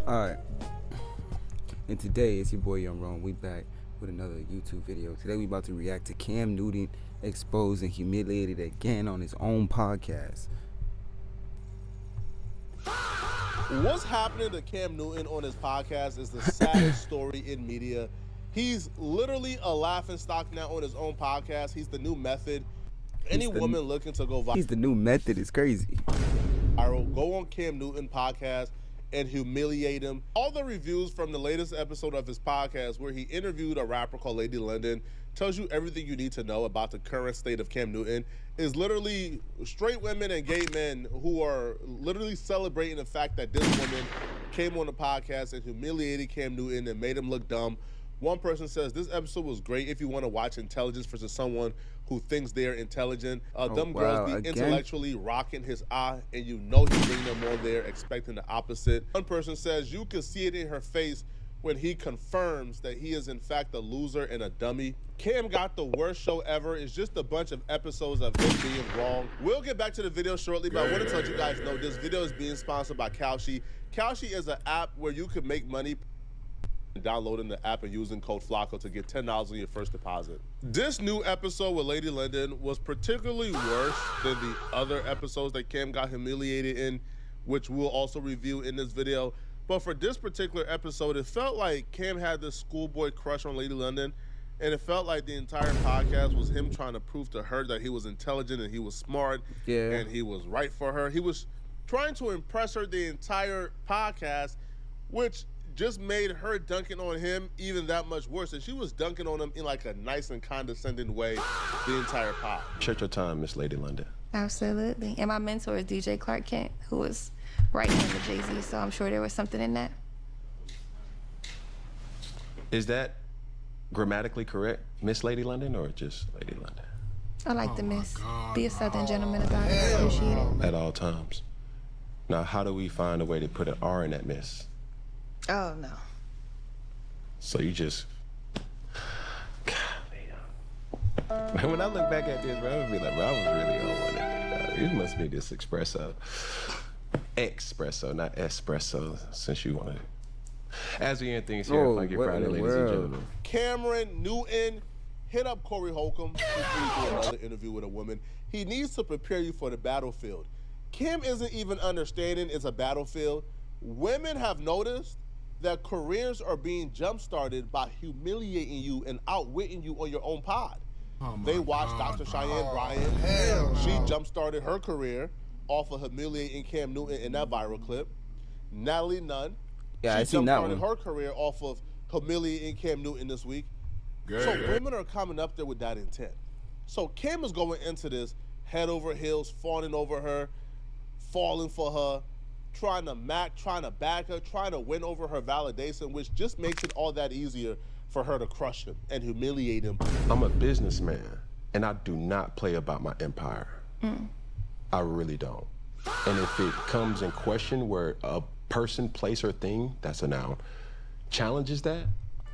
Alright, and today it's your boy Young Ron. We back with another YouTube video. Today we about to react to Cam Newton exposed and humiliated again on his own podcast. What's happening to Cam Newton on his podcast is the saddest story in media. He's literally a laughingstock now on his own podcast. He's the new method. Any woman looking to go viral. He's the new method. It's crazy. Go on Cam Newton podcast and humiliate him. All the reviews from the latest episode of his podcast where he interviewed a rapper called Lady London tells you everything you need to know about the current state of Cam Newton. Is literally straight women and gay men who are literally celebrating the fact that this woman came on the podcast and humiliated Cam Newton and made him look dumb. One person says, this episode was great if you want to watch intelligence versus someone who thinks they're intelligent. Girls be intellectually rocking his eye, and you know he's bringing them on there expecting the opposite. One person says, you can see it in her face when he confirms that he is in fact a loser and a dummy. Cam got the worst show ever. It's just a bunch of episodes of him being wrong. We'll get back to the video shortly, but I want to let you guys know this video is being sponsored by Kalshi. Kalshi is an app where you can make money downloading the app and using code FLACO to get $10 on your first deposit. This new episode with Lady London was particularly worse than the other episodes that Cam got humiliated in, which we'll also review in this video. But for this particular episode, it felt like Cam had this schoolboy crush on Lady London, and it felt like the entire podcast was him trying to prove to her that he was intelligent and he was smart and he was right for her. He was trying to impress her the entire podcast, which just made her dunking on him even that much worse. And she was dunking on him in like a nice and condescending way the entire pod. Check your time, Miss Lady London. Absolutely. And my mentor is DJ Clark Kent, who was right hand with Jay-Z, so I'm sure there was something in that. Is that grammatically correct, Miss Lady London, or just Lady London? I like the miss. Be a Southern gentleman about it. I appreciate it. At all times. Now, how do we find a way to put an R in that miss? Oh, no. So you just... Golly. When I look back at this, bro, I would be like, bro, I was really on one today, dog. It must be this espresso. Espresso, not espresso, since you wanted it. As we end things here, Funky Friday, ladies and gentlemen. Cameron Newton, hit up Corey Holcomb before you do another interview with a woman. He needs to prepare you for the battlefield. Cam isn't even understanding it's a battlefield. Women have noticed that careers are being jump-started by humiliating you and outwitting you on your own pod. They watched Dr. Cheyenne Bryant. She jump-started her career off of humiliating Cam Newton in that viral clip. Natalie Nunn. Yeah, she jump-started her career off of humiliating Cam Newton this week. So women are coming up there with that intent. So Cam is going into this head over heels, fawning over her, falling for her, trying to back her, trying to win over her validation, which just makes it all that easier for her to crush him and humiliate him. I'm a businessman, and I do not play about my empire. I really don't. And if it comes in question where a person, place, or thing, that's a noun, challenges that,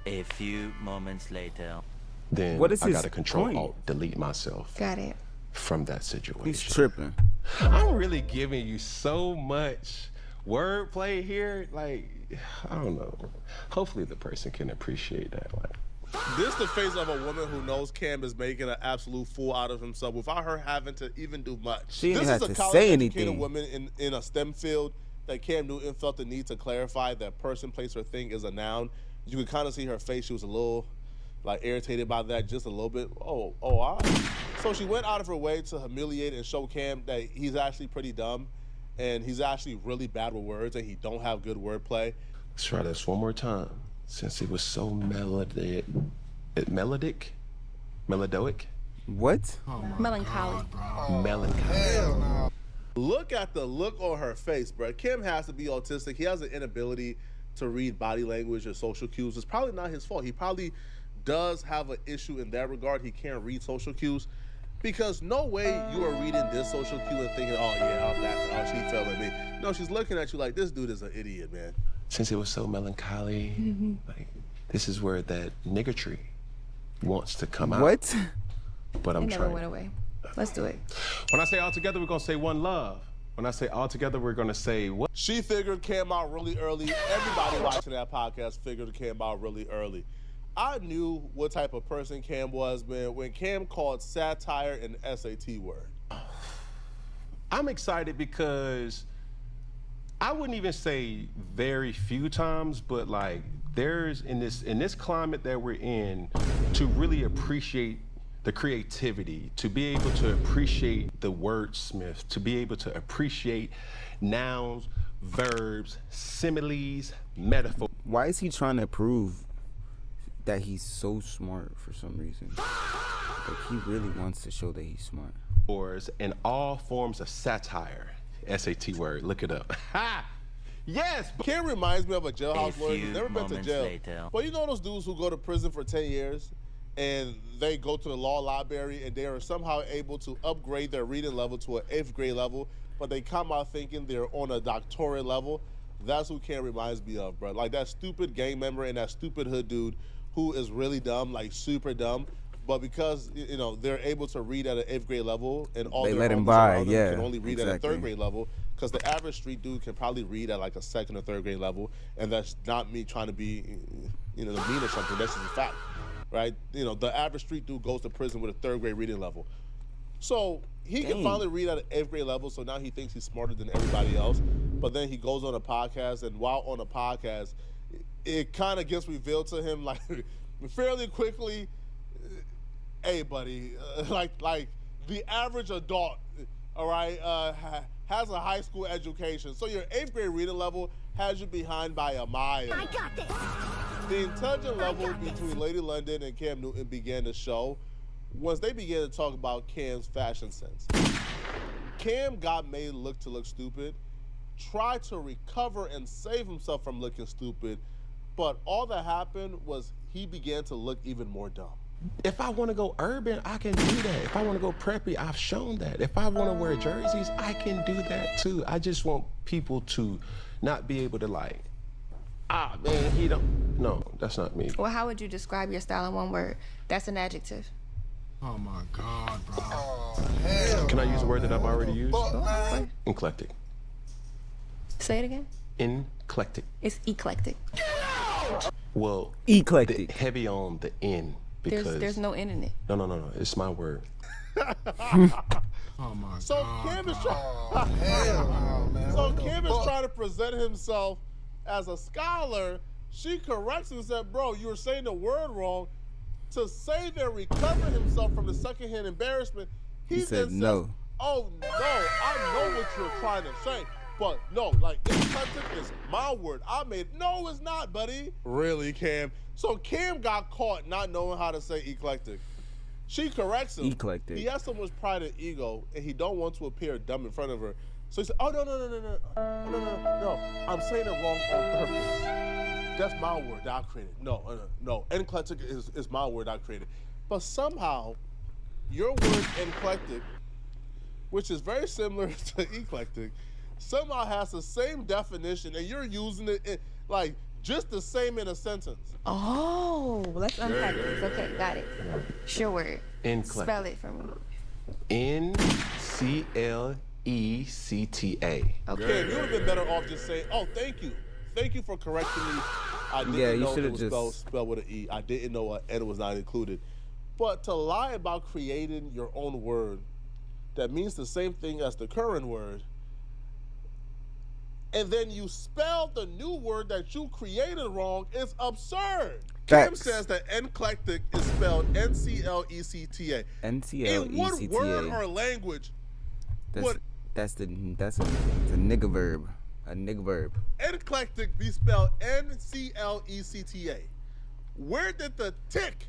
a few moments later, then what is I his gotta control, point? alt, delete myself. Got it. From that situation. He's tripping. I'm really giving you so much wordplay here. Like, I don't know. Hopefully the person can appreciate that. Like, this is the face of a woman who knows Cam is making an absolute fool out of himself without her having to even do much. She didn't have to say anything. This is a college-educated woman in a STEM field that Cam Newton felt the need to clarify that person, place, or thing is a noun. You could kind of see her face. She was a little irritated by that, just a little bit. Oh, all right. So she went out of her way to humiliate and show Cam that he's actually pretty dumb and he's actually really bad with words and he don't have good wordplay. Let's try this one more time. Since it was so melodic? What? Melancholy. Melancholy. Look at the look on her face, bro. Kim has to be autistic. He has an inability to read body language or social cues. It's probably not his fault. He probably does have an issue in that regard. He can't read social cues because no way you are reading this social cue and thinking, oh yeah, I'm laughing. Oh, she fell at me. No, she's looking at you like this dude is an idiot, man. Since it was so melancholy, like, this is where that niggertree wants to come out. What? But I'm It never trying. went away. Let's do it. When I say all together, we're gonna say one love. When I say all together, we're gonna say what? She figured Cam out really early. Everybody watching that podcast figured Cam out really early. I knew what type of person Cam was, man, when Cam called satire an SAT word. I'm excited because I wouldn't even say very few times, but like there's in this climate that we're in, to really appreciate the creativity, to be able to appreciate the wordsmith, to be able to appreciate nouns, verbs, similes, metaphors. Why is he trying to prove that he's so smart for some reason? Like, he really wants to show that he's smart. And all forms of satire. SAT word, look it up. Ha! Yes! Cam reminds me of a jailhouse lawyer. He's few never been to moments jail. later. But you know those dudes who go to prison for 10 years and they go to the law library and they are somehow able to upgrade their reading level to an 8th grade level, but they come out thinking they're on a doctorate level? That's who Cam reminds me of, bro. Like that stupid gang member and that stupid hood dude who is really dumb, like super dumb. But because, you know, they're able to read at an 8th grade level and all They their let him homies by, around them yeah, can only read at a exactly. 3rd grade level, because the average street dude can probably read at like a 2nd or 3rd grade level, and that's not me trying to be, you know, mean or something. That's just a fact, right? You know, the average street dude goes to prison with a 3rd grade reading level. So he can finally read at an 8th grade level, so now he thinks he's smarter than everybody else. But then he goes on a podcast, and while on a podcast, it kind of gets revealed to him like fairly quickly, hey, buddy, like the average adult, all right, has a high school education. So your 8th grade reading level has you behind by a mile. I got this. The intelligent level between Lady London and Cam Newton began to show once they began to talk about Cam's fashion sense. Cam got made look stupid, tried to recover and save himself from looking stupid, but all that happened was he began to look even more dumb. If I want to go urban, I can do that. If I want to go preppy, I've shown that. If I want to wear jerseys, I can do that too. I just want people to not be able to like, man, he don't. No, that's not me. Well, how would you describe your style in one word? That's an adjective. Oh my God, bro. Can I use a word that I've already used? Sure. Eclectic. Say it again. Eclectic. It's eclectic. Well, Eclectic. heavy on the N because There's no N in it. No. It's my word. Oh my So God. Cam is bro. Cam is trying to present himself as a scholar. She corrects him and said, bro, you were saying the word wrong. To save and recover himself from the secondhand embarrassment, He then said says, no. oh no, I know what you're trying to say. But no, like eclectic is my word. I made no, it's not, buddy. Really, Cam? So Cam got caught not knowing how to say eclectic. She corrects him. Eclectic. He has so much pride and ego, and he don't want to appear dumb in front of her. So he said, oh no. I'm saying it wrong on purpose. That's my word that I created. No. Eclectic is my word I created. But somehow, your word eclectic, which is very similar to eclectic, somehow has the same definition, and you're using it like just the same in a sentence. Oh, let's unpack this. Okay, got it. Sure word. Eclectic. Spell it for me. Nclecta. Okay, you would have been better off just saying, oh, thank you. Thank you for correcting me. I didn't Yeah, you know it should've was just- spelled with an E. I didn't know an N was not included. But to lie about creating your own word that means the same thing as the current word, and then you spell the new word that you created wrong, is absurd. Kim Facts. says that eclectic is spelled Nclecta. In what word or NCLECTA. language That's a nigga verb. A nigga verb. eclectic be spelled Nclecta? Where did the tick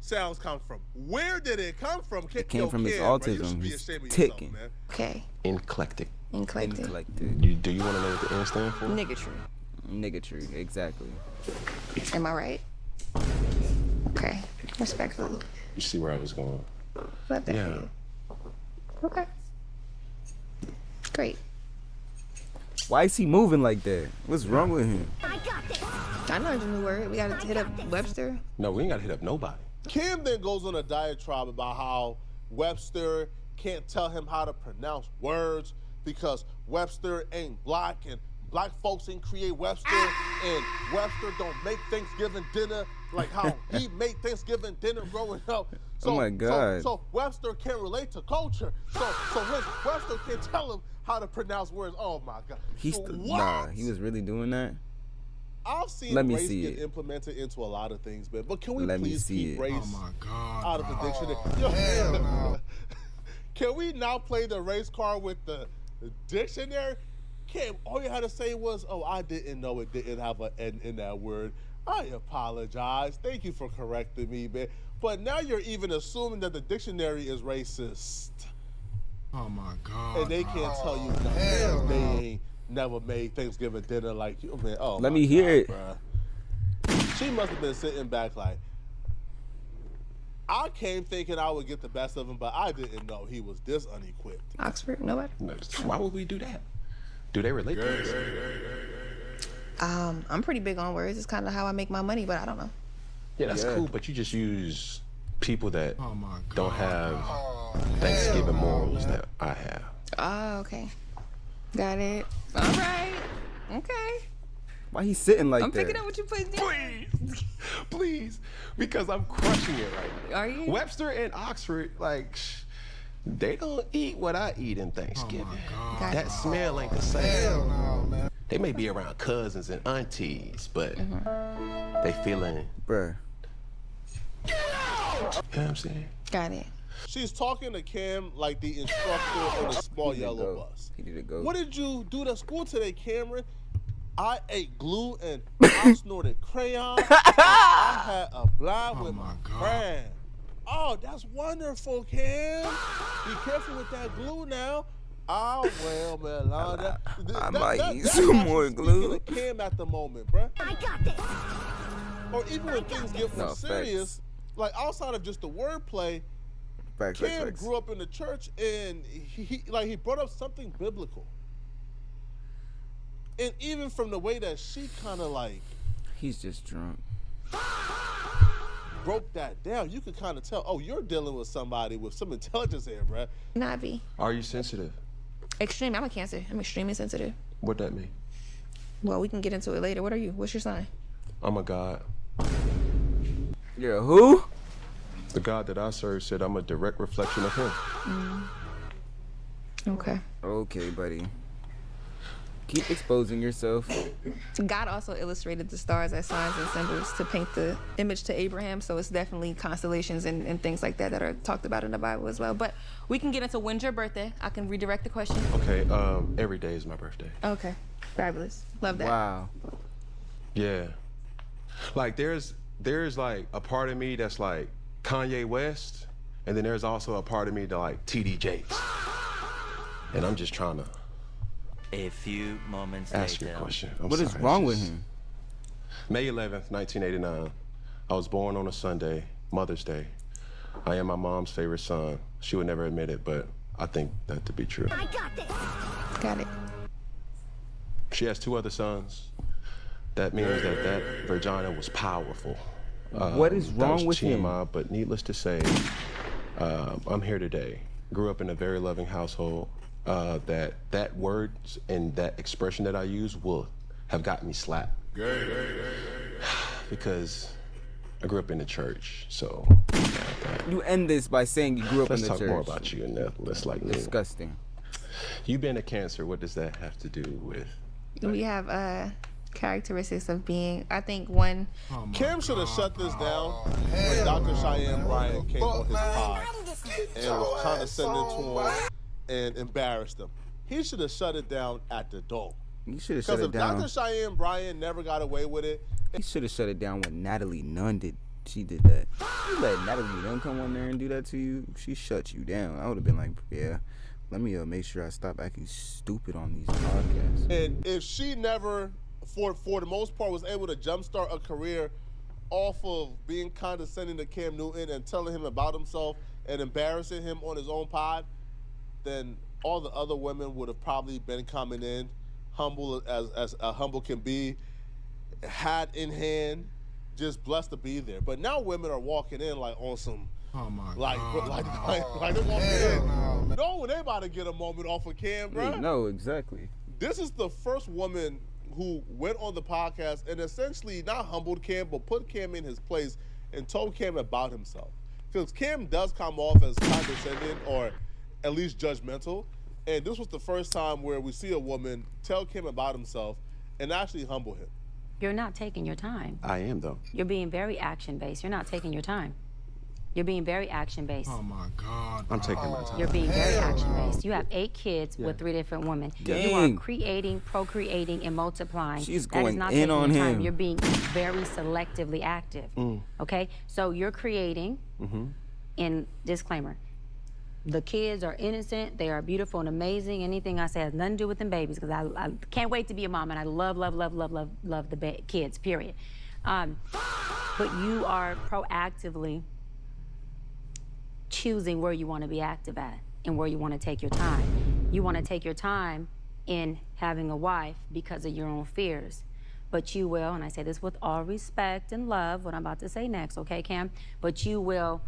sounds come from? Where did it come from? It came from his Kim, bro, you autism. should be He's ashamed of ticking. yourself, man. Okay. Eclectic. Eclectic. Eclectic. Do you want to know what the N stand for? Niggatry. Niggatry. Exactly. Am I right? Okay. Respectfully. You see where I was going? Love that. Yeah. For you. Okay. Great. Why is he moving like that? What's wrong with him? I got this. I know it's a new word. We gotta hit up Webster. No, we ain't got to hit up nobody. Kim then goes on a diatribe about how Webster can't tell him how to pronounce words. because Webster ain't black and black folks ain't create Webster and Webster don't make Thanksgiving dinner like how he made Thanksgiving dinner growing up. So, oh my God. So Webster can't relate to culture. So Webster can't tell him how to pronounce words. Oh my God. Nah, he was really doing that? I've seen race get implemented into a lot of things, man. But can we please keep race out of the dictionary? Yo, can we now play the race card with the dictionary? All you had to say was, oh, I didn't know it didn't have an N in that word. I apologize. Thank you for correcting me, man. But now you're even assuming that the dictionary is racist. Oh my God. And they can't tell you nothing. They ain't never made Thanksgiving dinner like you, man. Oh, let me hear it. Bruh. She must have been sitting back like, I came thinking I would get the best of him, but I didn't know he was this unequipped. Oxford, nobody. Why would we do that? Do they relate to us? I'm pretty big on words. It's kind of how I make my money, but I don't know. Yeah, that's cool, but you just use people that don't have Thanksgiving morals that I have. Oh, okay. Got it. All right. Okay. Why he sitting like I'm that? I'm picking up what you put down. Please, because I'm crushing it right now. Are you? Webster and Oxford, like, they don't eat what I eat in Thanksgiving. That smell ain't the same. No, they may be around cousins and aunties, but they feeling. Bruh. You know what I'm saying? Got it. She's talking to Cam like the instructor on a small yellow bus. He need to go. What did you do to school today, Cameron? I ate glue and I snorted crayon. And I had a blind with my friend. Oh, that's wonderful, Cam. Be careful with that glue now. Oh, well, man. I might use some more glue. Cam at the moment, bruh. I got this. Or even when things get more serious, like outside of just the wordplay, Cam grew up in the church and he brought up something biblical. And even from the way that she kind of like... He's just drunk. Broke that down. You could kind of tell, oh, you're dealing with somebody with some intelligence here, bruh. Not be. Are you sensitive? Extreme. I'm a Cancer. I'm extremely sensitive. What that mean? Well, we can get into it later. What are you? What's your sign? I'm a God. You're a who? The God that I serve said I'm a direct reflection of him. Okay. Okay, buddy. Keep exposing yourself. God also illustrated the stars as signs and symbols to paint the image to Abraham, so it's definitely constellations and things like that that are talked about in the Bible as well. But we can get into when's your birthday. I can redirect the question. Okay, every day is my birthday. Okay, fabulous. Love that. Wow. Yeah. Like there's like a part of me that's like Kanye West, and then there's also a part of me that like TD Jakes. And I'm just trying to A few moments ask later. you a question. What is wrong with him? May 11th, 1989. I was born on a Sunday, Mother's Day. I am my mom's favorite son. She would never admit it, but I think that to be true. I got this. Got it. She has 2 other sons. That means that vagina was powerful. What is wrong with him? But needless to say, I'm here today. Grew up in a very loving household. That words and that expression that I use will have gotten me slapped. Because I grew up in the church, so. You end this by saying you grew up in the church. Let's talk more about you and that. Let's like disgusting. You being a Cancer, what does that have to do with? We have characteristics of being, I think one. Cam should have shut this down when Dr. Cheyenne Bryant came on his pod and was condescending to him and embarrassed him. He should have shut it down at the door. You should have shut it Because down. if Dr. Cheyenne Bryant never got away with it, he should have shut it down when Natalie Nunn did. She did that. You let Natalie Nunn come on there and do that to you. She shut you down. I would have been like, yeah, let me make sure I stop acting stupid on these podcasts. And if she never, for the most part, was able to jumpstart a career off of being condescending to Cam Newton and telling him about himself and embarrassing him on his own pod, then all the other women would have probably been coming in humble as a humble can be, hat in hand, just blessed to be there. But now women are walking in like on some, Oh my like God. they're walking in know when they about to get a moment off of Cam, bro. No, exactly. This is the first woman who went on the podcast and essentially not humbled Cam, but put Cam in his place and told Cam about himself. Because Cam does come off as condescending or at least judgmental. And this was the first time where we see a woman tell Cam about himself and actually humble him. You're not taking your time. I am, though. You're being very action-based. You're not taking your time. You're being very action-based. Oh my God. I'm taking my time. You're being very action-based. You have 8 kids with 3 different women. You are Dang. creating, procreating, and multiplying. She's That is going not in taking on your time. him. You're being very selectively active. Okay? So you're creating, and disclaimer, the kids are innocent, they are beautiful and amazing. Anything I say has nothing to do with them babies, because I can't wait to be a mom, and I love the kids, period. But you are proactively choosing where you want to be active at and where you want to take your time. You want to take your time in having a wife because of your own fears. But you will, and I say this with all respect and love, what I'm about to say next, okay, Cam? But you will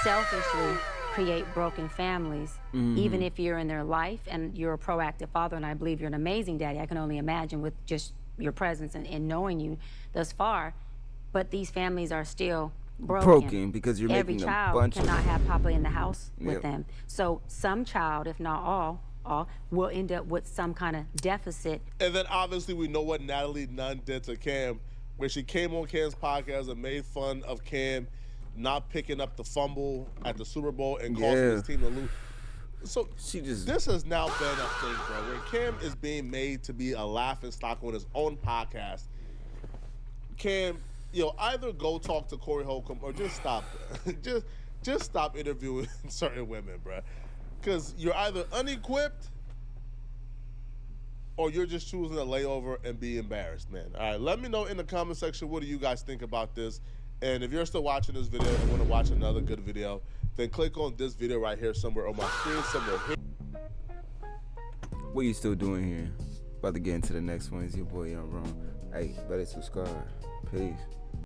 selfishly create broken families, even if you're in their life and you're a proactive father, and I believe you're an amazing daddy. I can only imagine with just your presence and knowing you thus far. But these families are still broken Because you're Every making a child bunch of cannot have Papa in the house with Yep. them. So some child, if not all, will end up with some kind of deficit. And then obviously we know what Natalie Nunn did to Cam, where she came on Cam's podcast and made fun of Cam not picking up the fumble at the Super Bowl and causing his team to lose. So this has now been a thing, bro, where Cam is being made to be a laughing stock on his own podcast. Cam, either go talk to Corey Holcomb or just stop. just stop interviewing certain women, bro. Because you're either unequipped or you're just choosing to lay over and be embarrassed, man. All right, let me know in the comment section, what do you guys think about this? And if you're still watching this video and want to watch another good video, then click on this video right here somewhere on my screen, somewhere here. What you still doing here? About to get into the next one. It's your boy Young Ron. Hey, better subscribe. Peace.